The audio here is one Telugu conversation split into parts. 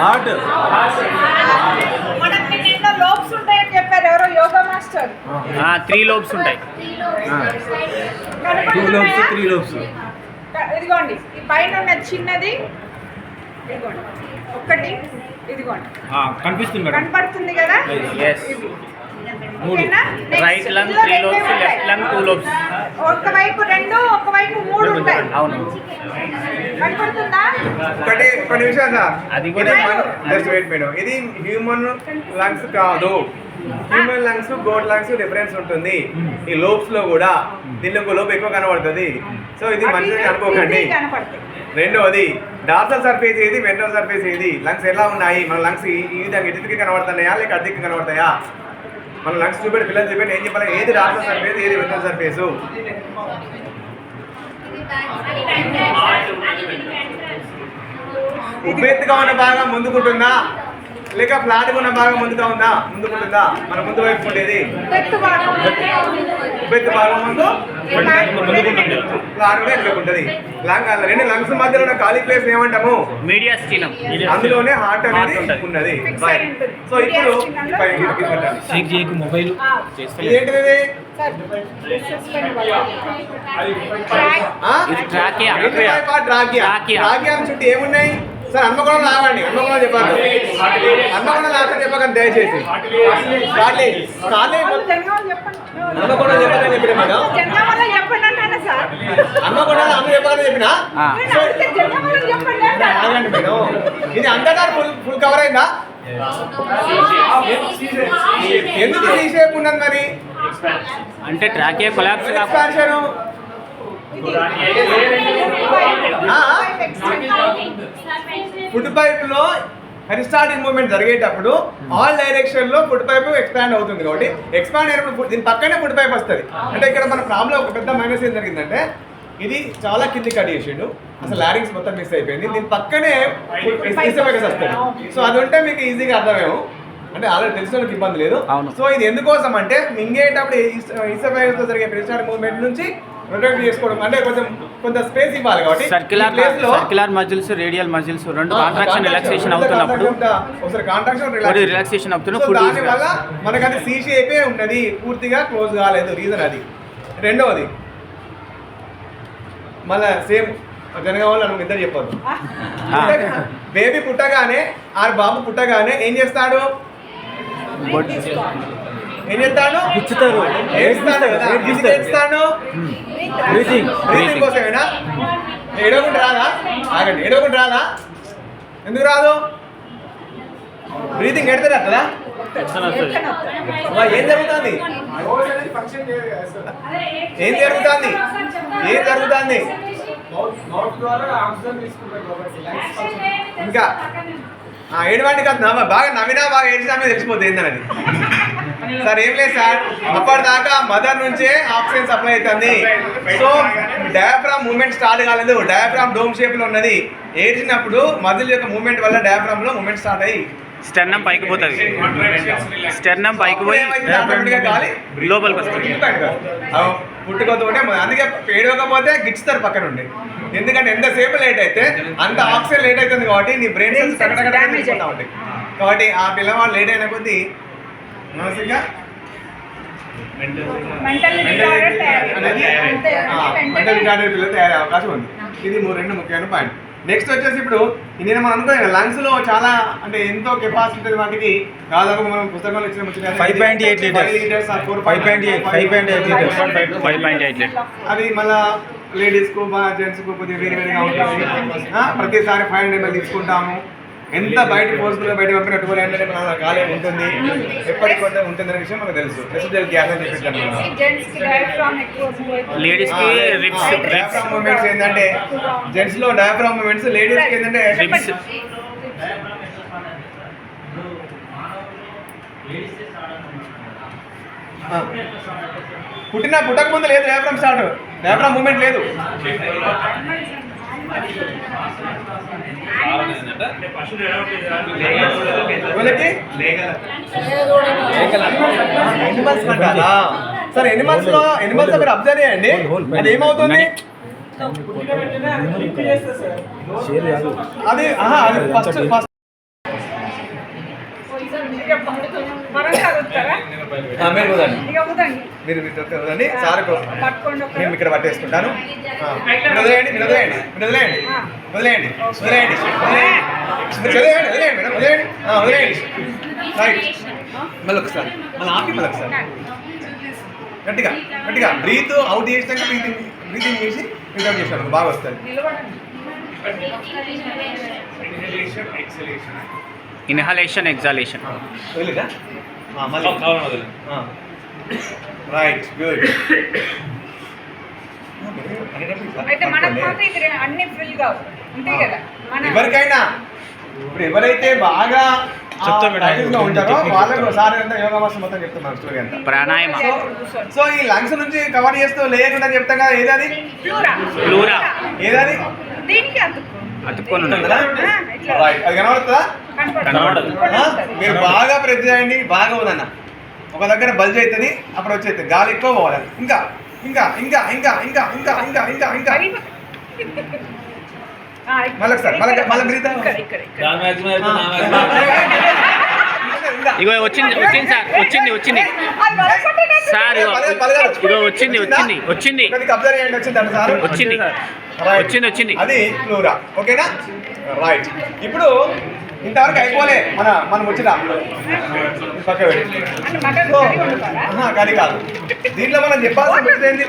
హార్ట్ మనకి నిన్న లోబ్స్ ఉంటాయని చెప్పారు ఎవరో యోగా మాస్టర్. 3 లోబ్స్ ఉంటాయి. 2 లోబ్స్ 3 లోబ్స్. ఇదిగోండి ఈ పైన ఉన్నది చిన్నది, ఇదిగోండి ఒకటి, ఇదిగోండి కనిపిస్తుంది మేడం. కనపడుతుంది కదా. Yes. Right lung 3 lobes, left lung 2 lobes. ఒకవైపు 2 ఒకవైపు 3 ఉంటాయి. అవును. కనపడుతుందా? ఒక నిమిషం సార్, అది కూడా జస్ట్ వెయిట్ మేడం. ఇది హ్యూమన్ లంగ్స్ కాదు. Human lungs goat lungs difference ఉంటుంది. ఈ లోబ్స్ లో కూడా దీనిలో ఒక లోబ్ ఎక్కువ కనబడుతుంది. సో ఇది మంచిది అనుకోకండి. రెండవది డార్సల్ సర్ఫేస్ ఏది, వెంట్రల్ సర్ఫేస్ ఏది, లంగ్స్ ఎలా ఉన్నాయి, మన లంగ్స్ ఈ విధంగా ఇటుకి కనబడుతున్నాయా లేక అడ్డికి కనబడతాయా? మన లంగ్స్ చూపెట్టి పిల్లలు చూపెట్టి ఏం చెప్పాలి, ఏది డార్సల్ సర్ఫేస్ ఏది వెంట్రల్ సర్ఫేస్. ఉబ్బెత్తుగా ఉన్న భాగం ముందుకుంటుందా లేక ఫ్లాట్గా ఉన్న భాగం ముందుకుంటుందా? మన ముందు వైపు ఉండేది ఉబ్బెత్తు భాగం ముందు, ఫ్లాట్ కూడా ఎదుర్కొంటుంది. రెండు లంగ్స్ మధ్యలో ఉన్న ఖాళీ ప్లేస్ ఏమంటాము? మీడియాస్టీనం. అందులోనే హార్ట్ అనేది ఉన్నది. సో ఇప్పుడు మొబైల్ ఏంటిది? ట్రాకియా చుట్టూ ఏమున్నాయి సార్? హన్మకొండలో ఆగండి, హన్మకొండలో చెప్పాలి. హన్మకొండలో ఆగండి చెప్పకండి దయచేసి. హన్మకొండలో చెప్పకని చెప్పిన మేడం. హన్మకొండలో అమ్మ చెప్పకని చెప్పినా ఆగండి మేడం. ఇది అంతటా ఫుల్ కవర్ అయిందా? ఎందుకు తీసేపు ఉన్నది మరి? అంటే trachea collapse expansion food pipe లో పెరిస్టాల్టిక్ మూవ్మెంట్ జరిగేటప్పుడు ఆల్ డైరెక్షన్ లో ఫుడ్ పైప్ ఎక్స్పాండ్ అవుతుంది. కాబట్టి ఎక్స్పాండ్ అయినప్పుడు దీని పక్కనే ఫుడ్ పైప్ వస్తుంది. అంటే ఇక్కడ మన ప్రాబ్లం ఒక పెద్ద మైనస్ ఏం జరిగిందంటే ఇది చాలా కింది కట్ చేసిండు, అసలు లారింగ్స్ మొత్తం మిస్ అయిపోయింది. దీని పక్కనే ఈసోఫేగస్ వస్తుంది. సో అది ఉంటే మీకు ఈజీగా అర్థమేమో, అంటే ఆల్రెడీ తెలిసిన వాళ్ళకి ఇబ్బంది లేదు. సో ఇది ఎందుకోసం అంటే మింగేటప్పుడు ఈసోఫేగస్ లో జరిగే పెరిస్టాల్టిక్ మూవ్మెంట్ నుంచి ప్రొటెక్ట్ చేసుకోవడం, అంటే కొంత స్పేస్ ఇవ్వాలి. కాబట్టి సర్క్యులర్ మజిల్స్, రేడియల్ మజిల్స్ రెండు కాంట్రాక్షన్ రిలాక్సేషన్ అవుతున్నప్పుడు ఒకసారి కాంట్రాక్షన్ రిలాక్సేషన్ అవుతున్నప్పుడు దానివల్ల మనకు అది సి షేపే ఉన్నది, పూర్తిగా క్లోజ్ కాలేదు. రీజన్ అది. రెండవది మళ్ళీ సేమ్ జనగామలో నువ్వు ఇద్దరు చెప్పొద్దు. బేబీ పుట్టగానే బాబు పుట్టగానే ఏం చేస్తాడు? ఏం చేస్తాడు? ఏడుస్తాడు. బ్రీతింగ్ కోసమేనా? ఏడవకుండా రాదా? ఆగండి, ఏడవకుండా రాదా? ఎందుకు రాదు? బ్రీతింగ్ ఎడతారా కదా? ఏం జరుగుతుంది? ఇంకా ఏడవండి కదా, బాగా నవ్వినా బాగా ఏడ్చినా మీద తెలిసిపోతుంది ఏంటనేది. సార్ ఏం లేదు సార్, అప్పటిదాకా మదర్ నుంచే ఆక్సిజన్ సప్లై అవుతుంది. సో డయాఫ్రామ్ మూవ్మెంట్ స్టార్ట్ కాలేదు, డయాఫ్రామ్ డోమ్ షేప్ లో ఉన్నది. ఏడ్చినప్పుడు మజిల్ యొక్క మూవ్మెంట్ వల్ల డయాఫ్రామ్ లో మూవ్మెంట్ స్టార్ట్ అయ్యి స్టెర్నం పైకి పోతుంది. స్టెర్నం పైకి పోయి గాలి లోపలికి వస్తుంది. పుట్టుకొద్దు. అందుకే ఏడవకపోతే గిచ్చుతారు పక్క నుండి. ఎందుకంటే ఎంతసేపు లేట్ అయితే అంత ఆక్సిజన్ లేట్ అవుతుంది. కాబట్టి నీ బ్రెయిన్ సెల్స్ కట్టకట్టా ఉంటాయి. కాబట్టి ఆ పిల్లవాడు లేట్ అయిన కొద్దీ మానసికంగా మెంటల్ రిటార్డెడ్ పిల్లలు తయారయ్యే అవకాశం ఉంది. ఇది రెండు ముఖ్యమైన పాయింట్. నెక్స్ట్ వచ్చేసి ఇప్పుడు నేను మనం అనుకున్నాను లంగ్స్ లో చాలా అంటే ఎంతో కెపాసిటీ ఉంటుంది. వాటికి దాదాపు మనం పుస్తకంలో ఇచ్చిన 5.8 లీటర్స్. అది మళ్ళా లేడీస్ కు జెంట్స్ కు కొద్దిగా వేరే వేరేగా ఉంటుంది. ప్రతిసారి 500 ml తీసుకుంటాము. ఎంత బయట పోస్టులో బయట పంపిన 200 ml కాలే ఉంటుంది, ఎప్పటికి కొంత ఉంటుందనే విషయం మనకు తెలుసు. రెసిడ్యువల్ గ్యాస్ అని చెప్పాను. లేడీస్ కి రిబ్స్ డయాఫ్రామ్ మూవ్మెంట్స్ ఏంటంటే జెంట్స్ లో డయాఫ్రామ్ మూవ్మెంట్స్, లేడీస్ కి ఏంటంటే రిబ్స్. పుట్టక ముందు లేదు డయాఫ్రామ్ స్టార్ట్, డయాఫ్రామ్ మూవ్మెంట్ లేదు. సార్ ఎనిమల్స్ మీరు అబ్జర్వ్ చేయండి, అది ఏమవుతుంది? అది ఫస్ట్ మనం చదువుతారా మీరు కుదండి ఇక వదండి మీరు కుదండి సార్ పట్టుకోండి ఒక మేము ఇక్కడ పట్టేసుకుంటాను మీరు వదిలేయండి మీరు వదిలేయండి మీరు వదిలేయండి వదిలేయండి వదిలేయండి వదిలేయండి వదిలేయండి మేడం వదిలేయండి వదిలేయండి రైట్ మళ్ళీ ఒకసారి మళ్ళీ ఆపి మళ్ళీ ఒకసారి గట్టిగా గట్టిగా బ్రీత్ అవుట్ చేసినాక బ్రీతింగ్ చేసి రిటర్న్ చేసినాను బాగా వస్తుంది నిలబడండి ఇన్హలేషన్ ఎగ్జాలేషన్. వదిలేదా మళ్ళీ రైట్ గుడ్ అయితే మనకు మాత్రం ఇక్కడ అన్ని ఫిల్ కావు అంతే కదా మన ఎవరికైనా ఇప్పుడు ఎవరైతే బాగా చెప్తా మేడం. practice లో ఉంటారో వాళ్ళకు సార్ అంతా యోగా మాస్టర్ మొత్తం చెప్తున్నాను స్టోరీ అంతా. ప్రాణాయామ. సో ఈ లంగ్స్ నుంచి కవర్ చేస్తూ లేకుండా చెప్తాం కదా ఏదది ప్లూరా. ఏదది దీనికి అతుక్కో అతుక్కొని కదా ఇట్లా రైట్ అది కనబడుతుందా కనబడదు. మీరు బాగా ప్రెస్ చేయండి బాగా ఉందన్న ఒక దగ్గర బల్జ్ అవుతుంది అప్పుడు వచ్చేది గాలి ఎక్కువ పోవాలి ఇంకా ఇంకా ఇంకా ఇంకా ఇంకా ఇంకా ఇంకా ఇంకా ఇంకా మళ్ళీ ఒకసారి మళ్ళీ బ్రీత్ ఇగో వచ్చింది వచ్చింది సార్ వచ్చింది సార్ ఇగో వచ్చింది అబ్జర్వ్ చేయండి వచ్చిందంట సార్ వచ్చింది అది ఫ్లోరా ఓకేనా రైట్ ఇప్పుడు ఇంతవరకు అయిపోలే మనం వచ్చిన పక్క పెట్టి కానీ కాదు దీంట్లో మనం చెప్పాల్సిన ముచ్చట ఏంది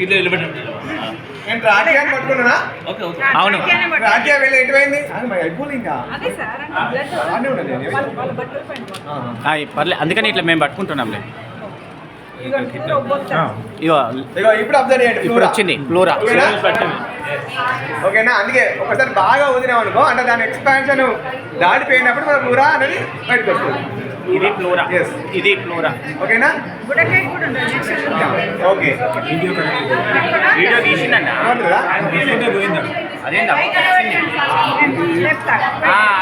దీనిలో నేను రాఖీయాన్ని పట్టుకున్నానా అవును రాఖీయా వెళ్ళి ఎటువైంది అయిపోలే ఇంకా అదే సార్ బాగానే ఉండదు వాళ్ళ బట్టలు పైన పర్లేదు అందుకని ఇట్లా మేము పట్టుకుంటున్నాంలే. ఇగో ఇగో ఇప్పుడు అబ్జర్వ్ చేయండి ఇప్పుడు వచ్చింది ప్లూరా. ఓకేనా అందుకే ఒకసారి బాగా వదినాం అనుకో అంటే దాని ఎక్స్పాన్షన్ దాటిపోయినప్పుడు మన ప్లూరా అనేది బయటకు వస్తుంది. ఇది ప్లూరా. Yes. ఇది ప్లూరా. ఓకేనా బుడకాయ కూడా ఉంటుంది ఓకే వీడియో తీసిందంట ఏమంటుందా అదేందా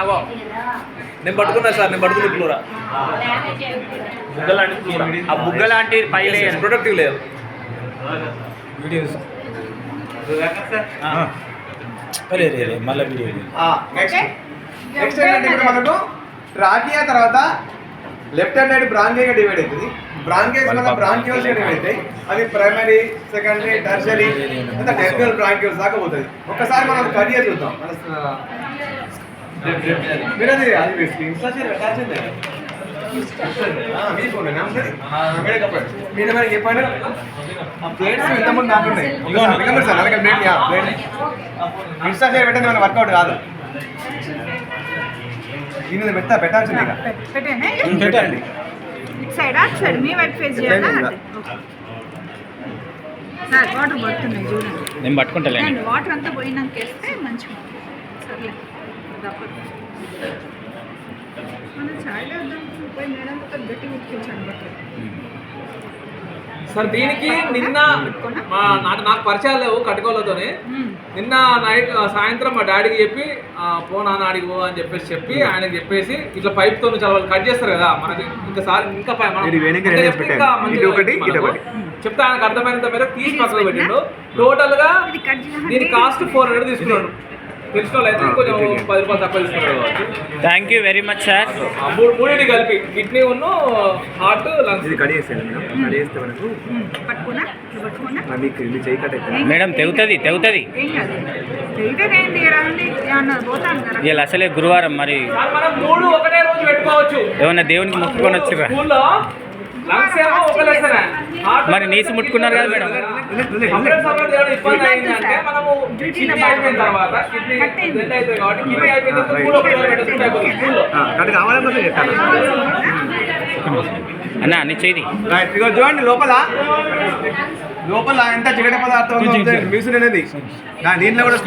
అవో నేను పట్టుకున్నా సార్ నేను పట్టుకుని ప్లూరా ఆ బుగ్గ లాంటి పైలే ప్రొడక్టివ్ లేదు మళ్ళీ వీడియో నెక్స్ట్ ఏంటంటే ఇప్పుడు మనకు ట్రాకియా తర్వాత left hand side bronchia divide అవుతుంది. బ్రాంకియల్స్ మన బ్రాంకియోల్స్ డివైడ్ అవుతాయి. అది ప్రైమరీ సెకండరీ టెర్షరీ అంతా టెర్మినల్ బ్రాంకియోల్స్ దాకా పోతుంది. ఒక్కసారి మనం కడియా చూద్దాం మీరు అది ఇన్స్టా షేర్ పెట్టాల్సిందే మీ ఫోన్ మీరు మరి చెప్పండి ఆ ప్లేట్స్ ఎంతమంది నాకున్నాయి సార్ అలాగే ప్లేట్ ఇన్స్టా షేర్ పెట్టండి మన వర్కౌట్ కాదు దీని పెట్టాల్సింది పెట్టండి ఇటు సైడ్ అటు సైడ్ మీ వైపు ఫేస్ చేయాలా సార్ వాటర్ పడుతున్నాయి చూడండి నేను పట్టుకుంటలేండి. వాటర్ అంతా పోయినాక వేస్తే మంచిగా సర్లే తప్పదు మన ఛాయ్ పోయి మేడం గట్టి ఉడికించాను బట్టలు సార్ దీనికి నిన్న నాకు పరిచయాలు లేవు కట్టుకోలతోనే నిన్న నైట్ సాయంత్రం మా డాడీకి చెప్పి పో నాన్న ఆడికి పో అని చెప్పి ఆయనకి చెప్పేసి ఇట్లా పైప్ తో చాలా వాళ్ళు కట్ చేస్తారు కదా మనకి ఇంకా సార్ ఇంకా చెప్తే ఆయనకు అర్థమైనంత మేరకు తీసి పక్కన పెట్టిండు. టోటల్ గా దీని కాస్ట్ 400 తీసుకున్నాడు. తెలిసిన వాళ్ళు అయితే కొంచెం 10 రూపాయలు తక్కువ తీసుకున్నాడు. Thank you very much sir. మూడింటి కలిపి కిడ్నీ ఉన్ను హార్ట్ లంగ్స్ మేడం తెగుతుంది వీళ్ళు అసలే గురువారం మరి మనం 3 ఒకటే రోజు పెట్టుకోవచ్చు. ఏమన్నా దేవునికి మొక్కుకొని వచ్చిర్రా స్కూల్లో లంగ్స్ ఏమో ఒక లెసనే. మరి నీసు ముట్టుకున్నారు కదా మేడం. ఇబ్బంది అయిందంటే మనము కిడ్నీ అయిపోయిన తర్వాత కిడ్నీ రెండు అవుతుంది కాబట్టి కిడ్నీ అయిపోయిన తర్వాత మూడు ఒకటి పెట్టుకుంటే అయిపోతుంది స్కూల్లో. అన్న అన్ని చేయి ఇదిగో చూడండి లోపల ఎంత చిగట పదార్థం మ్యూసిన్ అనేది దీంట్లో కూడా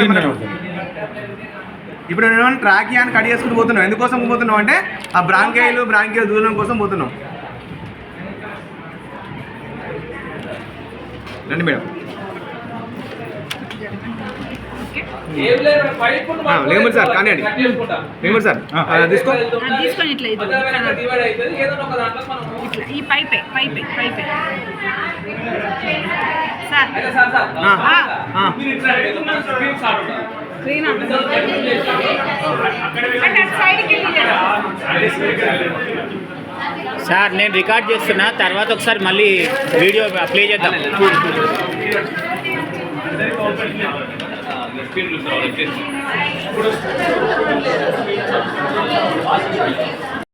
ఇప్పుడు నేను ట్రాకియాన్ని కట్ చేసుకుని పోతున్నాం. ఎందుకోసం పోతున్నాం అంటే ఆ బ్రాంకియల్ దూరం కోసం పోతున్నాం. రండి మేడం లేమర్ సార్ కానివ్వండి లేమర్ సార్ తీసుకో తీసుకొని ఇట్లా ఇట్లా ఈ పైపే సార్ స్క్రీన్ అంటే అటు సైడ్కి వెళ్ళి కదా. సార్ నేను రికార్డ్ చేస్తున్నా, తర్వాత ఒకసారి మళ్ళీ వీడియో ప్లే చేద్దాం. స్పీడ్